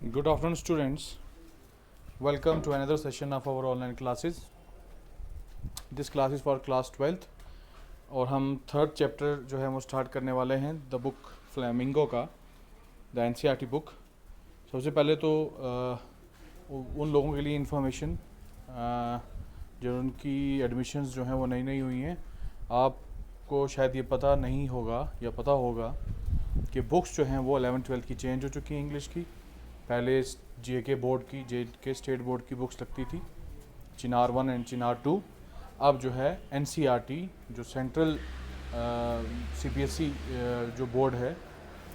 Good afternoon, students. Welcome to another session of our online classes. This class is for class 12th और हम third chapter जो है वो start करने वाले हैं द बुक फ्लैमिंगो का, द एनसीईआरटी बुक। सबसे पहले तो उन लोगों के लिए इंफॉर्मेशन जो उनकी एडमिशन्स जो हैं वो नई हुई हैं, आपको शायद ये पता नहीं होगा या पता होगा कि बुक्स जो हैं वो 11th-12th की चेंज हो चुकी हैं इंग्लिश की। पहले जेके बोर्ड की, जेके स्टेट बोर्ड की बुक्स लगती थी, चिनार 1 एंड चिनार 2। अब जो है एनसीईआरटी जो सेंट्रल सीबीएसई जो बोर्ड है,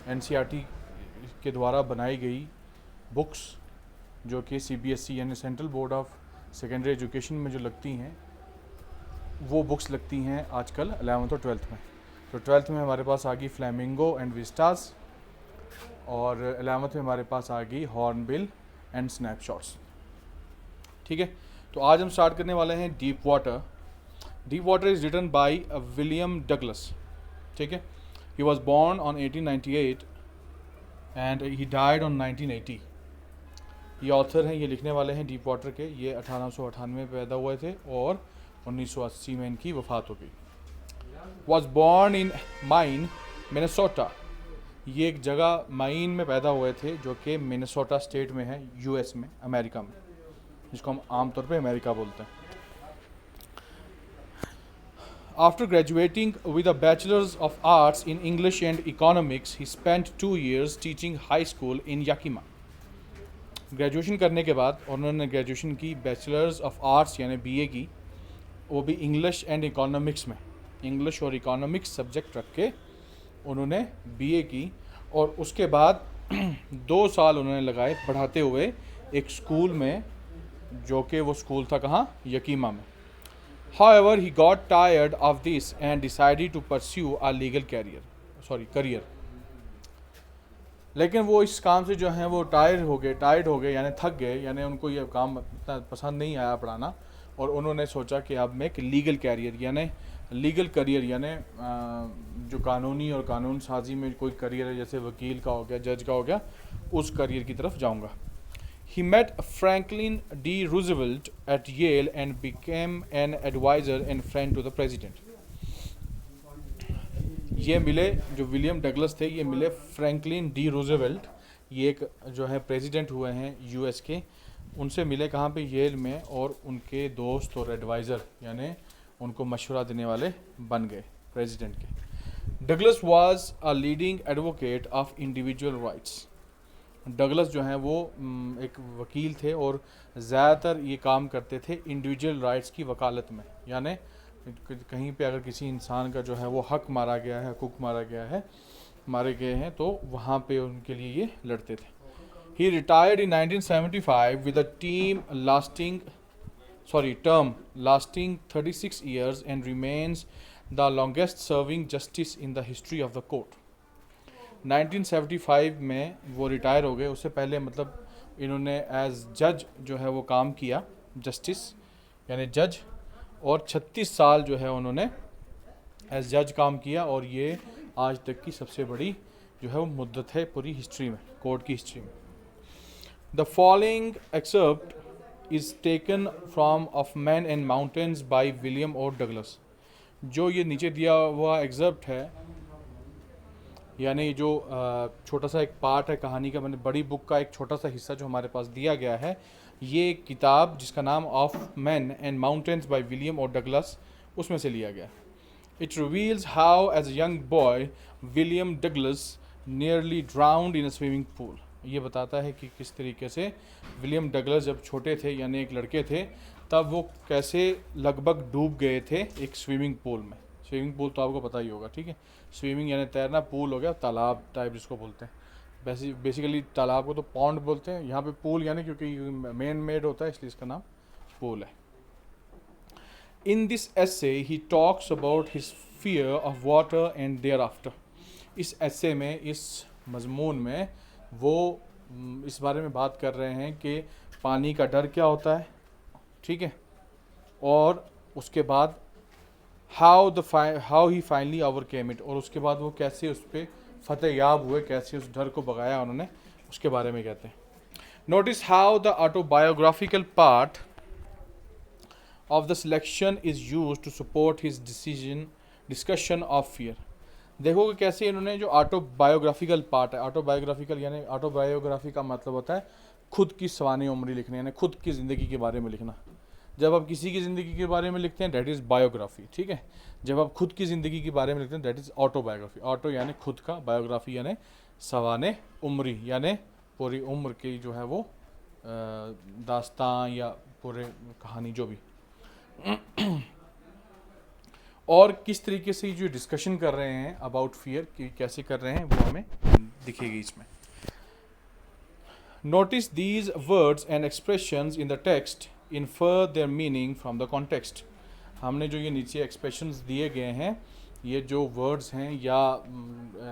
एनसीईआरटी के द्वारा बनाई गई बुक्स जो कि सीबीएसई यानी central board of secondary education में जो लगती हैं, वो बुक्स लगती हैं आजकल 11th और 12th में। तो 12th में हमारे पास आ गई फ्लैमिंगो एंड विस्टास और 11th में हमारे पास आ गई हॉर्नबिल एंड स्नैपशॉट्स। ठीक है, तो आज हम स्टार्ट करने वाले हैं deep water. Deep water is written by William Douglas. ठीक है, he was born on 1898 and he died on 1980। ये ऑथर हैं, ये लिखने वाले हैं डीप वाटर के। ये 1898 में पैदा हुए थे और 1980 में इनकी वफ़ात हो गई। Was born in mine, Minnesota. ये एक जगह माइन में पैदा हुए थे जो कि मिनेसोटा स्टेट में है, यूएस में, अमेरिका में, जिसको हम आमतौर पे अमेरिका बोलते हैं। After graduating with a bachelors of arts in English and economics, he spent 2 years teaching high school in Yakima. Graduation करने के बाद उन्होंने ग्रेजुएशन की बैचलर्स ऑफ आर्ट्स यानी बीए की, वो भी इंग्लिश एंड इकोनॉमिक्स में, इंग्लिश और इकोनॉमिक्स सब्जेक्ट रख के उन्होंने बीए की। और उसके बाद 2 साल उन्होंने लगाए पढ़ाते हुए एक स्कूल में, जो कि वो स्कूल था कहाँ, यकीमा में। However, he got tired of this and decided to pursue a legal career. लेकिन वो इस काम से जो है वो टायर्ड हो गए यानी थक गए, यानी उनको ये काम इतना पसंद नहीं आया पढ़ाना, और उन्होंने सोचा कि अब मैं एक लीगल करियर यानी जो कानूनी और कानून साजी में कोई करियर है, जैसे वकील का हो गया, जज का हो गया, उस करियर की तरफ जाऊंगा। He met Franklin D. Roosevelt at Yale and became an advisor and friend to the president. ये मिले, जो विलियम डगलस थे, ये मिले फ्रैंकलिन डी रूजवेल्ट। ये एक जो है प्रेसिडेंट हुए हैं यूएस के, उनसे मिले कहाँ पे, येल में, और उनके दोस्त और एडवाइज़र यानी उनको मशवरा देने वाले बन गए प्रेसिडेंट के। Douglas was a leading advocate of individual rights. Douglas जो हैं वो एक वकील थे और ज़्यादातर ये काम करते थे इंडिविजुअल राइट्स की वकालत में, यानी कहीं पे अगर किसी इंसान का जो है वो हक मारा गया है, हकूक़ मारे गए हैं, तो वहाँ पे उनके लिए ये लड़ते थे। He retired in 1975 with a term lasting 36 years and remains the longest serving justice in the history of the court. 1975 में वो रिटायर हो गए। उससे पहले मतलब इन्होंने एज जज जो है वो काम किया, जस्टिस यानी जज, और 36 साल जो है उन्होंने एज जज काम किया, और ये आज तक की सबसे बड़ी जो है वो मुद्दत है पूरी हिस्ट्री में, कोर्ट की हिस्ट्री में। The following except is taken from of man and mountains by William और डगलस। जो ये नीचे दिया हुआ एक्सेप्ट है, यानी जो छोटा सा एक पार्ट है कहानी का, मैंने बड़ी बुक का एक छोटा सा हिस्सा जो हमारे पास दिया गया है, ये किताब जिसका नाम of man and mountains by William और डगलस, उसमें से लिया गया। It reveals how as a young boy William Douglas nearly drowned in a swimming pool. ये बताता है कि किस तरीके से विलियम डगलस जब छोटे थे, यानी एक लड़के थे, तब वो कैसे लगभग डूब गए थे एक स्विमिंग पूल में। स्विमिंग पूल तो आपको पता ही होगा, ठीक है, स्विमिंग यानी तैरना, पूल हो गया तालाब टाइप जिसको बोलते हैं। बेसिकली तालाब को तो पॉन्ड बोलते हैं, यहाँ पे पूल यानी क्योंकि मैन मेड होता है इसलिए इसका नाम पूल है। In this essay he talks about his fear of water and thereafter. इस एसे में, इस मजमून में वो इस बारे में बात कर रहे हैं कि पानी का डर क्या होता है, ठीक है, और उसके बाद how he finally overcame it, और उसके बाद वो कैसे उस पर फतेह याब हुए, कैसे उस डर को भगाया उन्होंने, उसके बारे में कहते हैं। Notice how the autobiographical part of the selection is used to support his discussion of fear. देखोगे कैसे इन्होंने जो ऑटोबायोग्राफिकल पार्ट है, ऑटोबायोग्राफिकल यानी ऑटोबायोग्राफी का मतलब होता है खुद की सवानी उम्री लिखना, यानी खुद की ज़िंदगी के बारे में लिखना। जब आप किसी की ज़िंदगी के बारे में लिखते हैं दैट इज़ बायोग्राफी, ठीक है। जब आप खुद की ज़िंदगी के बारे में लिखते हैं दैट इज़ ऑटोबायोग्राफी। ऑटो यानी खुद का, बायोग्राफी यानी सवाने उम्री, यानी पूरी उम्र की जो है वो दास्तां या पूरे कहानी जो भी। और किस तरीके से जो डिस्कशन कर रहे हैं अबाउट फियर कि कैसे कर रहे हैं वो हमें दिखेगी इसमें। Notice these words and expressions in the text infer their meaning from the context. हमने जो ये नीचे एक्सप्रेशंस दिए गए हैं, ये जो वर्ड्स हैं या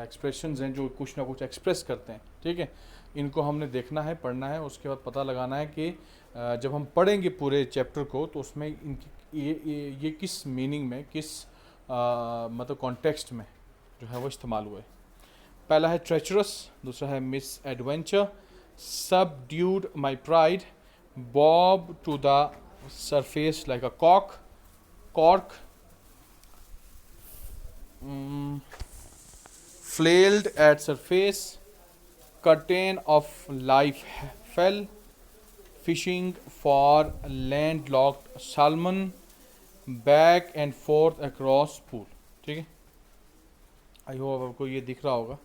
एक्सप्रेशंस हैं जो कुछ ना कुछ एक्सप्रेस करते हैं, ठीक है, इनको हमने देखना है, पढ़ना है, उसके बाद पता लगाना है कि जब हम पढ़ेंगे पूरे चैप्टर को तो उसमें इनकी ये किस मीनिंग में, किस मतलब कॉन्टेक्स्ट में जो है वो इस्तेमाल हुआ है। पहला है ट्रेचरस, दूसरा है misadventure, subdued my pride, bob to the surface like a cork, flailed at surface, curtain of life fell, fishing for landlocked salmon, back and forth across pool। ठीक है, आई होप आपको ये दिख रहा होगा।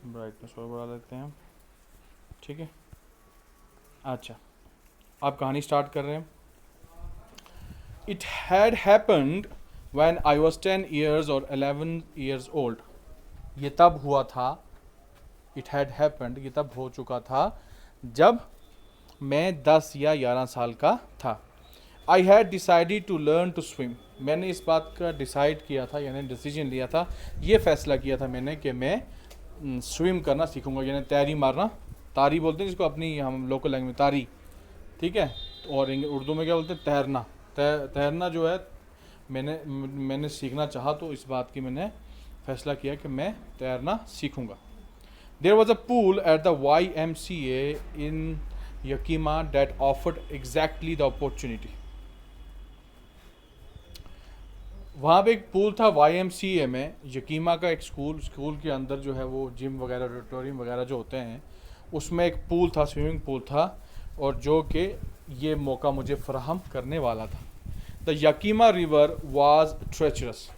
Brightness और बढ़ा लेते हैं, ठीक है। अच्छा, आप कहानी स्टार्ट कर रहे हैं। It had happened when I was 10 years or 11 years old। ये तब हुआ था, it had happened, ये तब हो चुका था जब मैं 10 या 11 साल का था। I had decided to learn to swim। मैंने इस बात का डिसाइड किया था, यानी डिसीजन लिया था, ये फैसला किया था मैंने कि मैं स्विम करना सीखूंगा, यानी तैरी मारना, तारी बोलते हैं जिसको अपनी हम लोकल लैंग्वेज में, तारी, ठीक है। और उर्दू में क्या बोलते हैं, तैरना। तैरना जो है मैंने सीखना चाहा, तो इस बात की मैंने फैसला किया कि मैं तैरना सीखूंगा। There was a pool at the YMCA in Yakima that offered exactly the opportunity. वहाँ पे एक पूल था YMCA में, यकीमा का एक स्कूल के अंदर जो है वो जिम वगैरह, ऑडिटोरियम वगैरह जो होते हैं, उसमें एक पूल था, स्विमिंग पूल था, और जो कि ये मौका मुझे फराहम करने वाला था। The Yakima river was treacherous.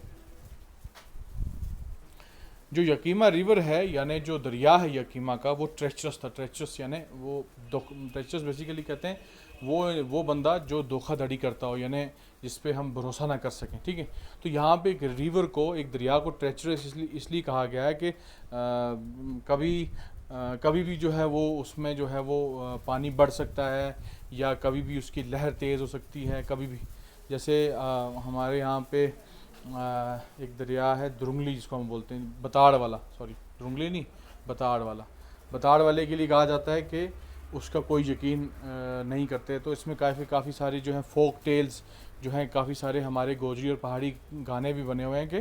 जो यकीमा रिवर है यानी जो दरिया है यकीमा का, वो ट्रेचरस था। ट्रेचरस यानी वो ट्रेचरस बेसिकली कहते हैं वो बंदा जो धोखाधड़ी करता हो, यानी जिस पे हम भरोसा ना कर सकें, ठीक है। तो यहाँ पे एक रिवर को, एक दरिया को ट्रेचरस इसलिए कहा गया है कि कभी भी जो है वो उसमें जो है वो पानी बढ़ सकता है, या कभी भी उसकी लहर तेज़ हो सकती है, कभी भी। जैसे हमारे यहाँ पे एक दरिया है दुरुंगली, जिसको हम बोलते हैं बताड़ वाला, सॉरी दुरुंगली नहीं, बताड़ वाला। बताड़ वाले के लिए कहा जाता है कि उसका कोई यकीन नहीं करते। तो इसमें काफ़ी सारी जो है फोक टेल्स जो हैं, काफ़ी सारे हमारे गोजरी और पहाड़ी गाने भी बने हुए हैं कि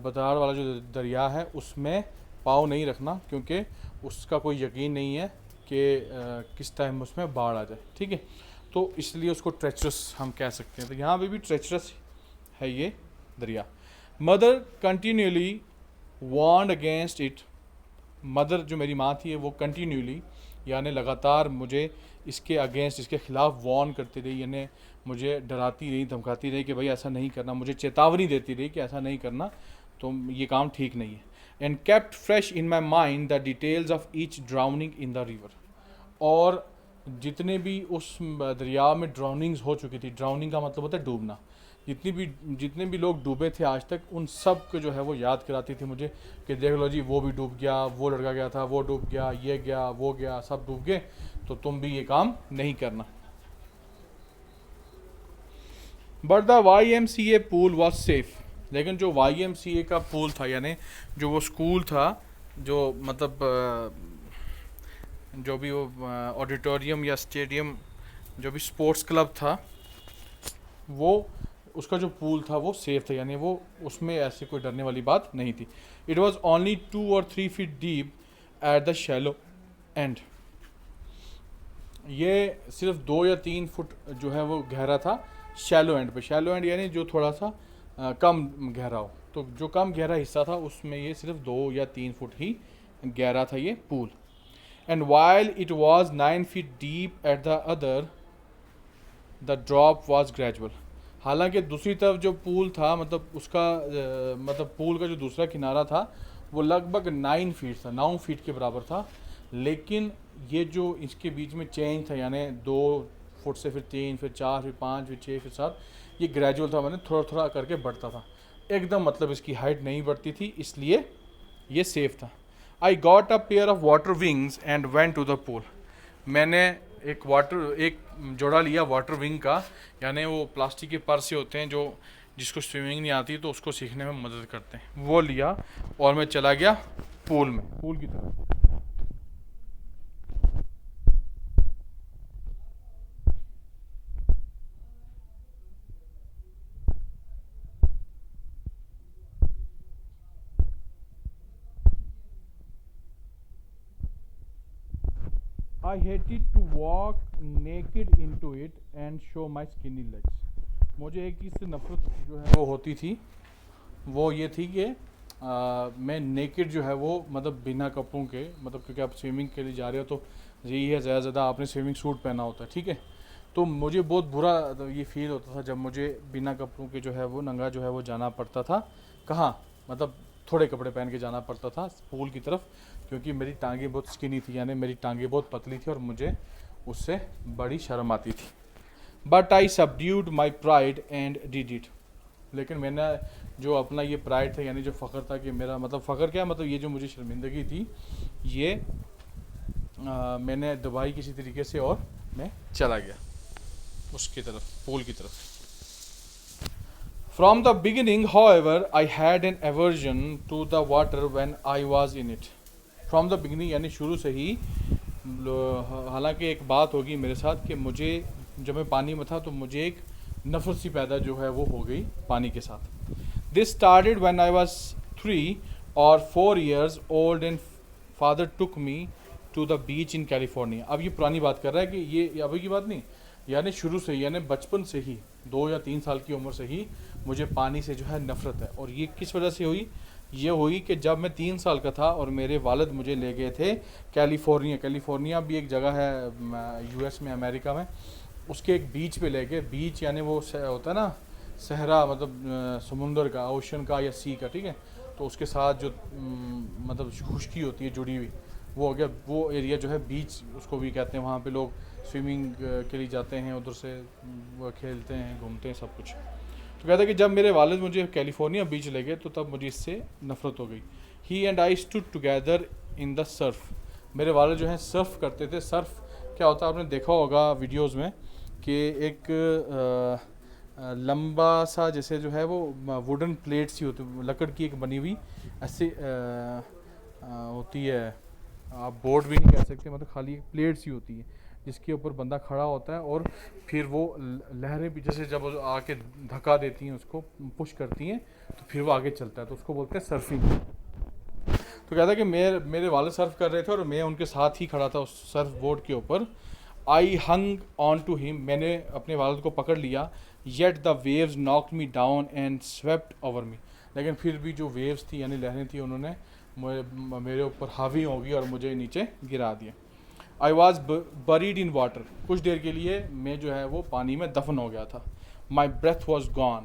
बताड़ वाला जो दरिया है उसमें पाँव नहीं रखना, क्योंकि उसका कोई यकीन नहीं है कि किस टाइम उसमें बाढ़ आ जाए, ठीक है। तो इसलिए उसको ट्रेचरस हम कह सकते हैं। तो यहाँ पे भी ट्रेचरस है ये दरिया। Mother continuously warned against it. Mother जो मेरी माँ थी वो कंटिन्यूली यानी लगातार मुझे इसके अगेंस्ट, इसके ख़िलाफ़ वार्न करती रही, यानी मुझे डराती रही, धमकाती रही कि भाई ऐसा नहीं करना, मुझे चेतावनी देती रही कि ऐसा नहीं करना, तो ये काम ठीक नहीं है। And kept fresh in my mind the details of each drowning in the river. और जितने भी उस दरिया में ड्राउनिंग्स हो चुकी थी, ड्राउनिंग का मतलब होता है डूबना, जितने भी लोग डूबे थे आज तक, उन सब को जो है वो याद कराती थी मुझे कि देख लो जी वो भी डूब गया, वो लड़का गया था, वो डूब गया, ये गया, वो गया, सब डूब गए, तो तुम भी ये काम नहीं करना। But the YMCA pool was safe. लेकिन जो YMCA का पूल था, यानी जो वो स्कूल था, जो मतलब जो भी वो ऑडिटोरियम या स्टेडियम, जो भी स्पोर्ट्स क्लब था, वो उसका जो पूल था वो सेफ था, यानी वो उसमें ऐसी कोई डरने वाली बात नहीं थी। It was only 2 or 3 feet deep at the shallow and. ये सिर्फ 2 या 3 फुट जो है वो गहरा था शैलो एंड पे। शैलो एंड यानी जो थोड़ा सा कम गहरा हो, तो जो कम गहरा हिस्सा था उसमें ये सिर्फ 2 या 3 फुट ही गहरा था ये pool. And while it was 9 feet deep at the other the drop was gradual. हालांकि दूसरी तरफ जो पूल था, मतलब उसका मतलब पूल का जो दूसरा किनारा था वो लगभग 9 फीट था, 9 फीट के बराबर था। लेकिन ये जो इसके बीच में चेंज था, यानी 2 फुट से फिर 3, फिर 4, फिर 5, फिर 6, फिर 7, ये ग्रेजुअल था, मैंने थोड़ा थोड़ा करके बढ़ता था। एकदम मतलब इसकी हाइट नहीं बढ़ती थी, इसलिए ये सेफ था। I got a pair of water wings and went to the pool. मैंने एक जोड़ा लिया वाटर विंग का, यानी वो प्लास्टिक के पर्स से होते हैं जो जिसको स्विमिंग नहीं आती तो उसको सीखने में मदद करते हैं, वो लिया और मैं चला गया पूल की तरफ। I hated to walk naked into it and show my skinny legs. मुझे एक चीज़ से नफरत जो है वो होती थी, वो ये थी कि मैं नेकेड जो है वो मतलब बिना कपड़ों के, मतलब क्योंकि आप स्विमिंग के लिए जा रहे हो तो यही है, ज़्यादा आपने स्विमिंग सूट पहना होता है, ठीक है। तो मुझे बहुत बुरा ये फील होता था जब मुझे बिना कपड़ों के जो है वो नंगा जो है वो जाना पड़ता था। कहाँ, मतलब थोड़े कपड़े पहन के जाना पड़ता था पूल की तरफ, क्योंकि मेरी टांगें बहुत स्किनी थी, यानी मेरी टांगें बहुत पतली थी और मुझे उससे बड़ी शर्म आती थी। But I subdued my pride and did it. लेकिन मैंने जो अपना ये प्राइड था, यानी जो फ़ख्र था कि मेरा, मतलब फ़ख्र क्या, मतलब ये जो मुझे शर्मिंदगी थी, ये मैंने दबाई किसी तरीके से और मैं चला गया उसकी तरफ, पूल की तरफ। From the beginning, however, I had an aversion to the water when I was in it. From the beginning यानी शुरू से ही, हालांकि एक बात होगी मेरे साथ कि मुझे जब मैं पानी में था तो मुझे एक नफरत सी पैदा जो है वो हो गई पानी के साथ। This started when I was 3 or 4 years old and father took me to the beach in California. अब ये पुरानी बात कर रहा है कि ये अभी की बात नहीं, यानी शुरू से, यानी बचपन से ही 2 या 3 साल की उम्र से ही मुझे पानी से जो है नफ़रत है। और ये किस वजह से हुई? ये हुई कि जब मैं 3 साल का था और मेरे वालिद मुझे ले गए थे कैलिफोर्निया। कैलिफोर्निया भी एक जगह है यूएस में, अमेरिका में। उसके एक बीच पे ले गए। बीच यानी वो होता है ना सहरा, मतलब समुंदर का, ओशन का या सी का, ठीक है। तो उसके साथ जो मतलब खुश्की होती है जुड़ी हुई, वो हो गया वो एरिया जो है बीच, उसको भी कहते हैं। वहाँ पे लोग स्विमिंग के लिए जाते हैं, उधर से वो खेलते हैं, घूमते हैं, सब कुछ। तो कहता है कि जब मेरे वालिद मुझे कैलिफोर्निया बीच ले गए तो तब मुझे इससे नफ़रत हो गई। He and I stood together in the surf. मेरे वालिद जो हैं सर्फ करते थे। सर्फ क्या होता है, आपने देखा होगा वीडियोज़ में कि एक लंबा सा जैसे जो है वो वुडन प्लेट सी होती, लकड़ की एक बनी हुई ऐसे होती है। आप बोर्ड भी नहीं कह सकते, मतलब खाली एक प्लेट सी होती है जिसके ऊपर बंदा खड़ा होता है और फिर वो लहरें पीछे से जब आके धक्का देती हैं, उसको पुश करती हैं, तो फिर वो आगे चलता है, तो उसको बोलते हैं सर्फिंग। तो कहता है कि मेरे वाले सर्फ कर रहे थे और मैं उनके साथ ही खड़ा था उस सर्फ बोर्ड के ऊपर। आई हंग ऑन टू हिम। मैंने अपने वालिद को पकड़ लिया। Yet the waves knocked me down and swept over me. लेकिन फिर भी जो वेव्स थी यानी लहरें थी, उन्होंने मेरे ऊपर हावी हो गई और मुझे नीचे गिरा दिया। I was buried in water. कुछ देर के लिए मैं जो है वो पानी में दफन हो गया था। My breath was gone.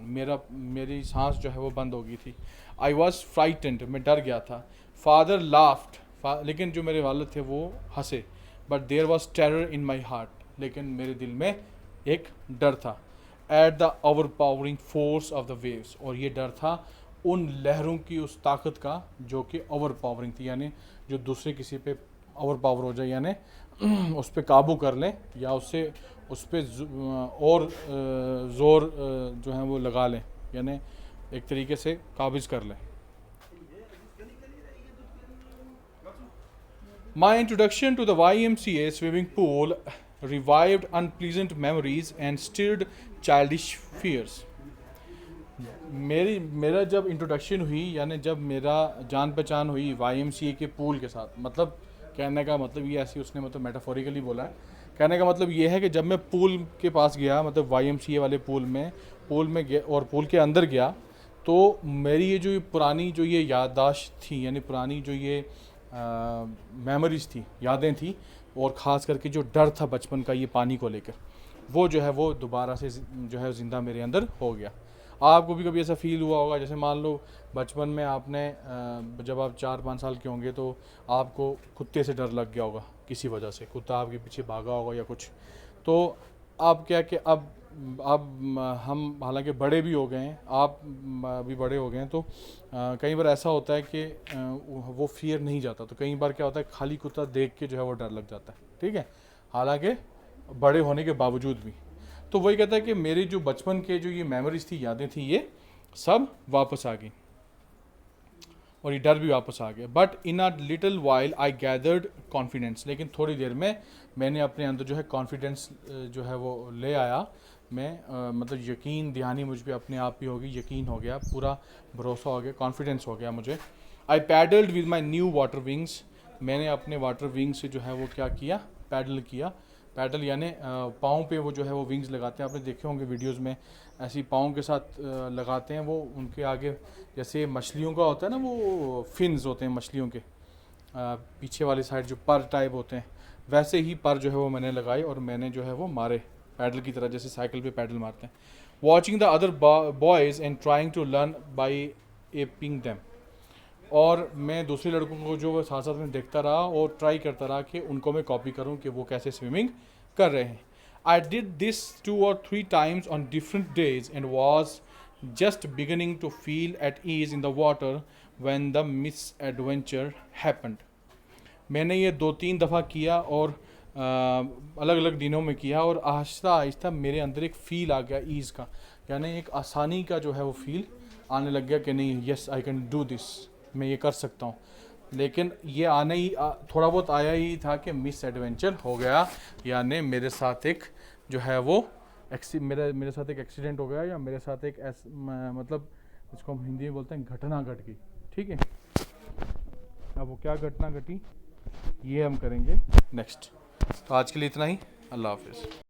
मेरी सांस जो है वो बंद हो गई थी। I was frightened. मैं डर गया था। Father laughed. लेकिन जो मेरे वालिद थे वो हंसे। But there was terror in my heart. लेकिन मेरे दिल में एक डर था। At the overpowering force of the waves. और ये डर था उन लहरों की उस ताकत का जो कि ओवर पावरिंग थी, यानी जो दूसरे किसी पे ओवर पावर हो जाए, यानी उस पर काबू कर लें या उससे उस पर और ज़ोर जो है वो लगा लें, यानी एक तरीके से काबिज कर लें। My introduction to the YMCA swimming pool revived unpleasant memories and stirred childish fears. मेरा जब इंट्रोडक्शन हुई, यानी जब मेरा जान पहचान हुई YMCA के पूल के साथ, मतलब कहने का मतलब ये ऐसी उसने मतलब मेटाफोरिकली बोला है, कहने का मतलब ये है कि जब मैं पूल के पास गया, मतलब YMCA वाले पूल में गया और पूल के अंदर गया, तो मेरी ये जो पुरानी जो ये याददाश्त थी, यानी पुरानी जो ये मेमोरीज थी, यादें थी, और ख़ास करके जो डर था बचपन का ये पानी को लेकर, वो जो है वो दोबारा से जो है ज़िंदा मेरे अंदर हो गया। आपको भी कभी ऐसा फील हुआ होगा, जैसे मान लो बचपन में आपने जब आप 4-5 साल के होंगे तो आपको कुत्ते से डर लग गया होगा, किसी वजह से कुत्ता आपके पीछे भागा होगा या कुछ। तो आप क्या कि अब हम हालांकि बड़े भी हो गए हैं, आप भी बड़े हो गए हैं, तो कई बार ऐसा होता है कि वो फियर नहीं जाता, तो कई बार क्या होता है खाली कुत्ता देख के जो है वो डर लग जाता है, ठीक है, हालांकि बड़े होने के बावजूद भी। तो वही कहता है कि मेरी जो बचपन के जो ये मेमोरीज थी, यादें थी, ये सब वापस आ गई और ये डर भी वापस आ गया। But in a little while I gathered confidence, लेकिन थोड़ी देर में मैंने अपने अंदर जो है कॉन्फिडेंस जो है वो ले आया। मैं मतलब यकीन दहानी मुझ पर अपने आप ही होगी, यकीन हो गया, पूरा भरोसा हो गया, कॉन्फिडेंस हो गया मुझे। I paddled with my new water wings, मैंने अपने वाटर विंग से जो है वो क्या किया, पैडल किया। पैडल यानी पाँव पे वो जो है वो विंग्स लगाते हैं, आपने देखे होंगे वीडियोस में, ऐसी पाँव के साथ लगाते हैं, वो उनके आगे जैसे मछलियों का होता है ना, वो फिन्स होते हैं मछलियों के पीछे वाली साइड जो पर टाइप होते हैं, वैसे ही पर जो है वो मैंने लगाई और मैंने जो है वो मारे पैडल की तरह, जैसे साइकिल पे पैडल मारते हैं। Watching the other boys and trying to learn by aping them, और मैं दूसरे लड़कों को जो साथ साथ में देखता रहा और ट्राई करता रहा कि उनको मैं कॉपी करूं कि वो कैसे स्विमिंग कर रहे हैं। I did this 2 or 3 times on different days and was just beginning to feel at ease in the water when the misadventure happened. मैंने ये 2-3 दफ़ा किया और अलग अलग दिनों में किया, और आहिस्ता आहिस्ता मेरे अंदर एक फ़ील आ गया ईज़ का, यानी एक आसानी का जो है वो फील आने लग गया कि नहीं, yes I can do this, मैं ये कर सकता हूँ। लेकिन ये आने ही थोड़ा बहुत आया ही था कि मिस एडवेंचर हो गया, यानी मेरे साथ एक जो है वो मेरे साथ एक एक्सीडेंट हो गया, या मेरे साथ एक मतलब इसको हम हिंदी में बोलते हैं घटना घट गई, ठीक है। अब वो क्या घटना घटी ये हम करेंगे नेक्स्ट। तो आज के लिए इतना ही, अल्लाह हाफिज़।